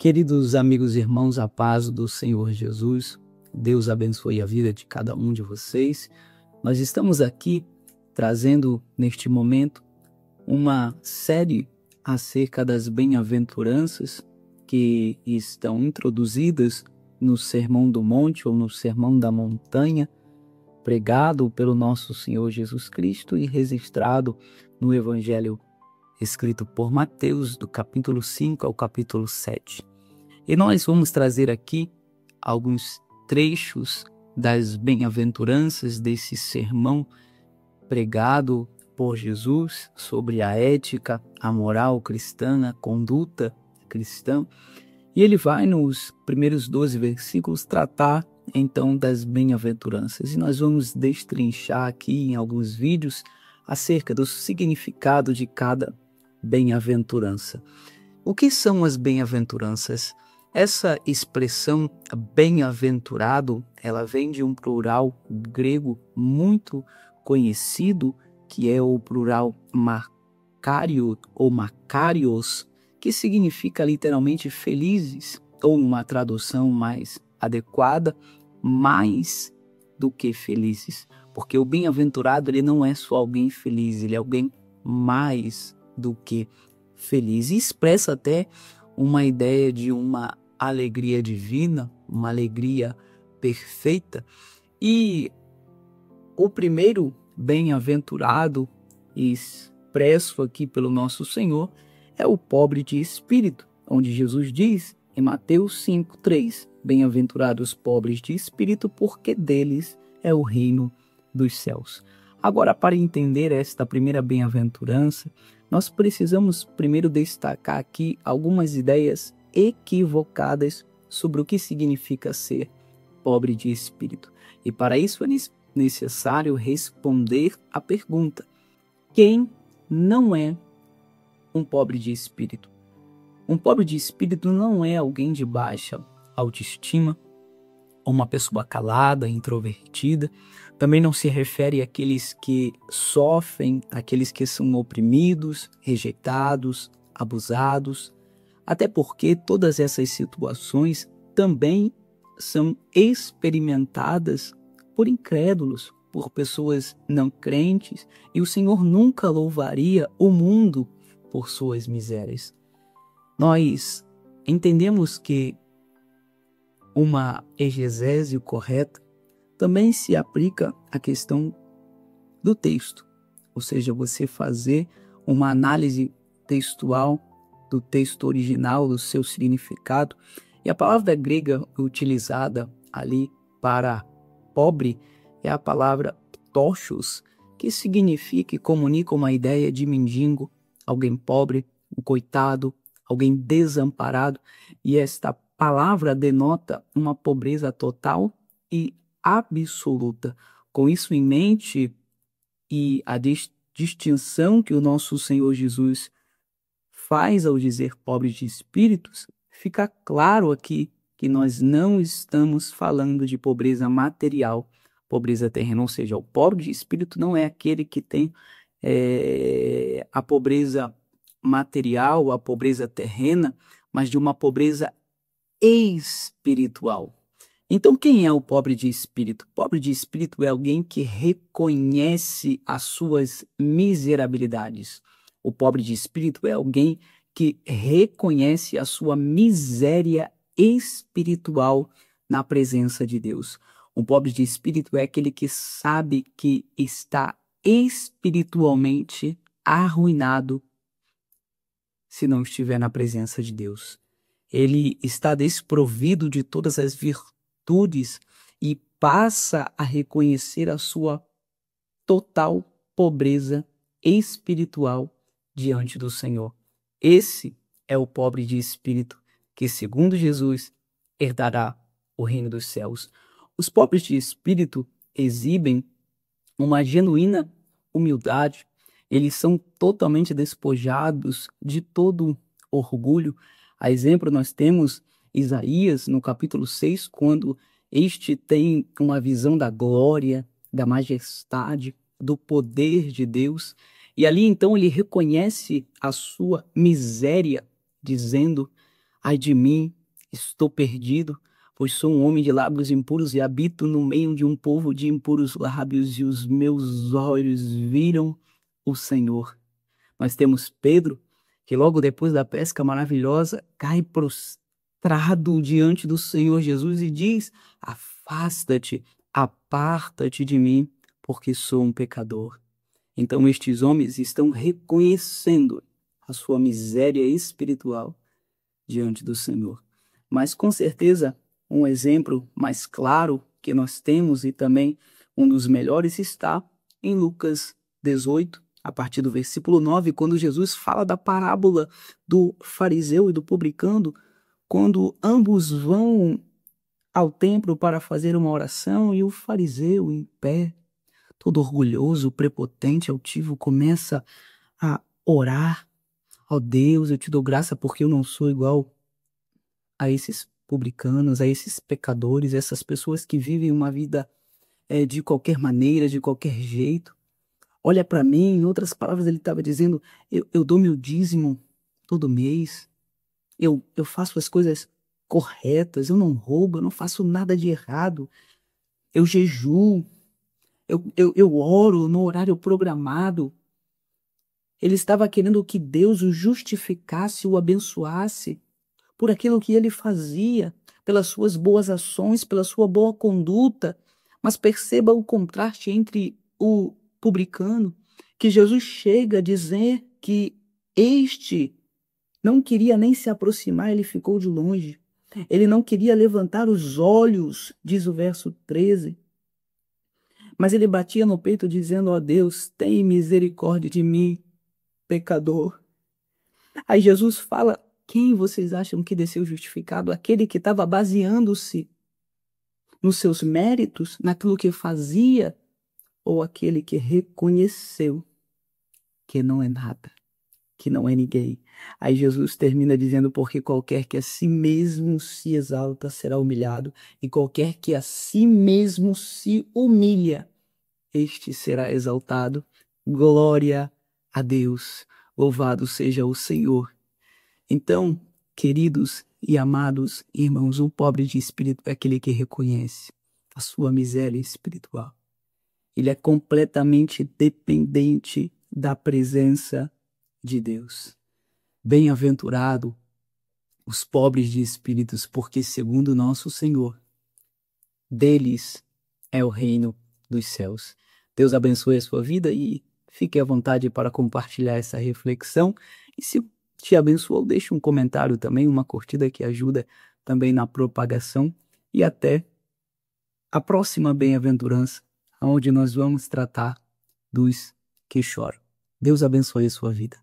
Queridos amigos e irmãos, a paz do Senhor Jesus, Deus abençoe a vida de cada um de vocês. Nós estamos aqui trazendo neste momento uma série acerca das bem-aventuranças que estão introduzidas no Sermão do Monte ou no Sermão da Montanha, pregado pelo nosso Senhor Jesus Cristo e registrado no Evangelho escrito por Mateus, do capítulo 5 ao capítulo 7. E nós vamos trazer aqui alguns trechos das bem-aventuranças desse sermão pregado por Jesus sobre a ética, a moral cristã, a conduta cristã. E ele vai nos primeiros 12 versículos tratar então das bem-aventuranças. E nós vamos destrinchar aqui em alguns vídeos acerca do significado de cada bem-aventurança. O que são as bem-aventuranças? Essa expressão bem-aventurado, ela vem de um plural grego muito conhecido, que é o plural makario ou makarios, que significa literalmente felizes, ou uma tradução mais adequada, mais do que felizes. Porque o bem-aventurado, ele não é só alguém feliz, ele é alguém mais do que feliz. E expressa até uma ideia de uma alegria divina, uma alegria perfeita. E o primeiro bem-aventurado expresso aqui pelo nosso Senhor é o pobre de espírito, onde Jesus diz em Mateus 5:3, bem-aventurados pobres de espírito, porque deles é o reino dos céus. Agora, para entender esta primeira bem-aventurança, nós precisamos primeiro destacar aqui algumas ideias equivocadas sobre o que significa ser pobre de espírito. E para isso é necessário responder à pergunta: quem não é um pobre de espírito? Um pobre de espírito não é alguém de baixa autoestima, ou uma pessoa calada, introvertida. Também não se refere àqueles que sofrem, àqueles que são oprimidos, rejeitados, abusados. Até porque todas essas situações também são experimentadas por incrédulos, por pessoas não crentes, e o Senhor nunca louvaria o mundo por suas misérias. Nós entendemos que uma exegese correta também se aplica à questão do texto, ou seja, você fazer uma análise textual do texto original, do seu significado. E a palavra grega utilizada ali para pobre é a palavra ptochos, que significa e comunica uma ideia de mendigo, alguém pobre, um coitado, alguém desamparado. E esta palavra denota uma pobreza total e absoluta. Com isso em mente e a distinção que o nosso Senhor Jesus faz ao dizer pobre de espíritos, fica claro aqui que nós não estamos falando de pobreza material, pobreza terrena, ou seja, o pobre de espírito não é aquele que tem a pobreza material, a pobreza terrena, mas de uma pobreza espiritual. Então, quem é o pobre de espírito? Pobre de espírito é alguém que reconhece as suas miserabilidades. O pobre de espírito é alguém que reconhece a sua miséria espiritual na presença de Deus. O pobre de espírito é aquele que sabe que está espiritualmente arruinado se não estiver na presença de Deus. Ele está desprovido de todas as virtudes e passa a reconhecer a sua total pobreza espiritual diante do Senhor. Esse é o pobre de espírito que, segundo Jesus, herdará o reino dos céus. Os pobres de espírito exibem uma genuína humildade. Eles são totalmente despojados de todo orgulho. A exemplo, nós temos Isaías no capítulo 6, quando este tem uma visão da glória, da majestade, do poder de Deus. E ali então ele reconhece a sua miséria, dizendo: Ai de mim, estou perdido, pois sou um homem de lábios impuros e habito no meio de um povo de impuros lábios, e os meus olhos viram o Senhor. Nós temos Pedro, que logo depois da pesca maravilhosa, cai prostrado diante do Senhor Jesus e diz: Afasta-te, aparta-te de mim, porque sou um pecador. Então estes homens estão reconhecendo a sua miséria espiritual diante do Senhor. Mas com certeza, um exemplo mais claro que nós temos e também um dos melhores está em Lucas 18, a partir do versículo 9, quando Jesus fala da parábola do fariseu e do publicano, quando ambos vão ao templo para fazer uma oração e o fariseu em pé, todo orgulhoso, prepotente, altivo, começa a orar: ó Deus, eu te dou graça porque eu não sou igual a esses publicanos, a esses pecadores, essas pessoas que vivem uma vida de qualquer maneira, de qualquer jeito. Olha para mim, em outras palavras, ele estava dizendo: eu dou meu dízimo todo mês, eu faço as coisas corretas, eu não roubo, eu não faço nada de errado, eu jejuo, eu oro no horário programado. Ele estava querendo que Deus o justificasse, o abençoasse por aquilo que ele fazia, pelas suas boas ações, pela sua boa conduta. Mas perceba o contraste entre o publicano, que Jesus chega a dizer que este não queria nem se aproximar, ele ficou de longe. Ele não queria levantar os olhos, diz o verso 13. Mas ele batia no peito dizendo: ó Deus, tem misericórdia de mim, pecador. Aí Jesus fala: quem vocês acham que desceu justificado? Aquele que estava baseando-se nos seus méritos, naquilo que fazia, ou aquele que reconheceu que não é nada, que não é ninguém? Aí Jesus termina dizendo: porque qualquer que a si mesmo se exalta será humilhado, e qualquer que a si mesmo se humilha, este será exaltado. Glória a Deus, louvado seja o Senhor. Então, queridos e amados irmãos, o pobre de espírito é aquele que reconhece a sua miséria espiritual. Ele é completamente dependente da presença de Deus. Bem-aventurado os pobres de espíritos, porque segundo nosso Senhor, deles é o reino dos céus. Deus abençoe a sua vida e fique à vontade para compartilhar essa reflexão. E se te abençoou, deixe um comentário também, uma curtida que ajuda também na propagação. E até a próxima bem-aventurança, onde nós vamos tratar dos que choram. Deus abençoe a sua vida.